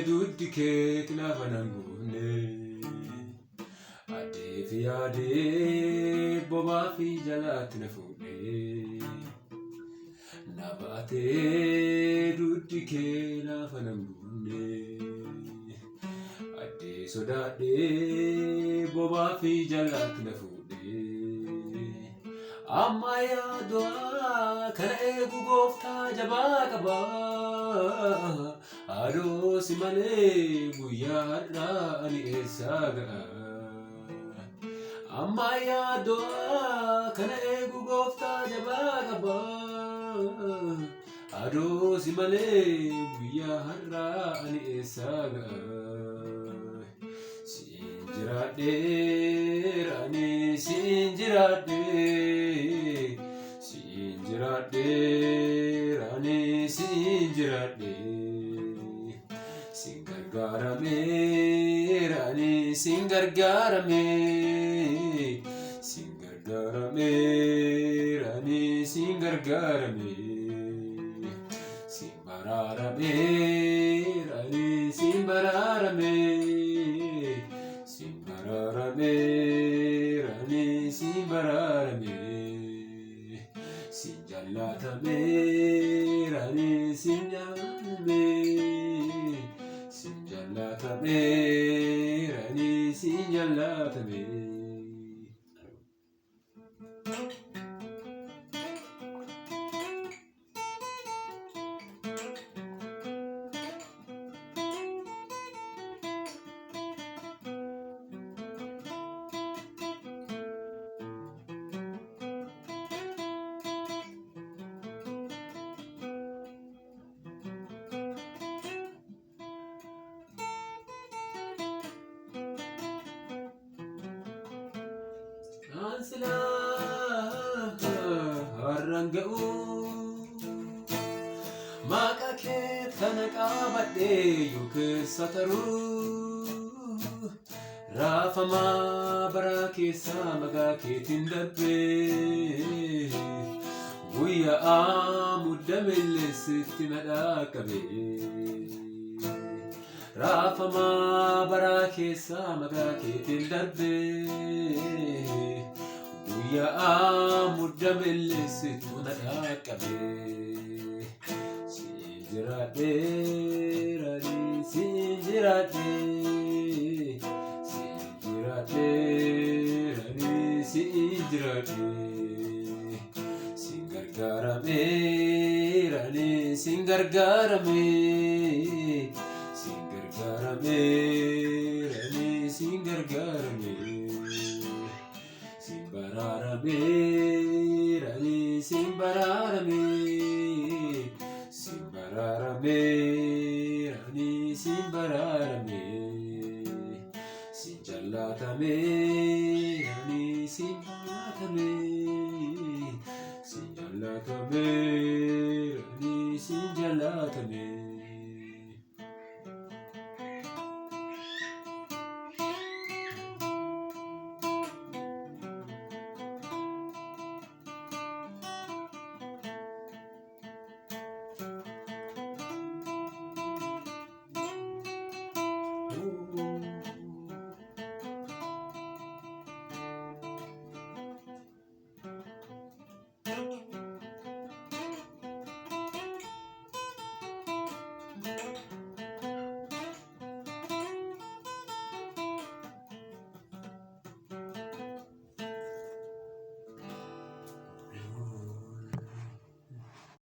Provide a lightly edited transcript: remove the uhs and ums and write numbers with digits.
Duddi kee lafa nanguune adii fi adii bobaa fi jalaatti na fuudhee na baatee duddi kee lafa nanguune adii sodaadhee bobaa fi jalaatti na fuudhee amma yaaduu kana eegu gooftaa jabaa qabaa. Adoo si malee guyyaa har'aa ani eessaa ga'a? Amma yaaduu kana eegu gooftaa jabaa qaba. Adoo si malee guyyaa har'aa ani eessaa ga'a? Siin jiraadheera ani siin jiraadhee siin jiraadheera ani siin jiraadhee. Gargarameerani singargarameerani singargarame simbaraarameerani simbararame simbararameerani simbararame sinjallatameerani sinjallame Sinjallatameerani sinjallatame. Ansila haranga'u maqaa kee kana qabadhee yookiin taruu raafamaa bara keessa maqaa keetiin darbee guyyaa muddamillee sitti nadhaa qabee raafamaa bara keessa maqaa keetiin darbee guyyaa muddamillee sitti nadhaa qabee siin jiraadheerani siin jiraadhee siin jiraadheerani siin jiraadhee siin gargaarameerani siin gargaaramee siin gargaarameerani siin gargaaramee siin baraarameerani siin baraaramee siin baraaramee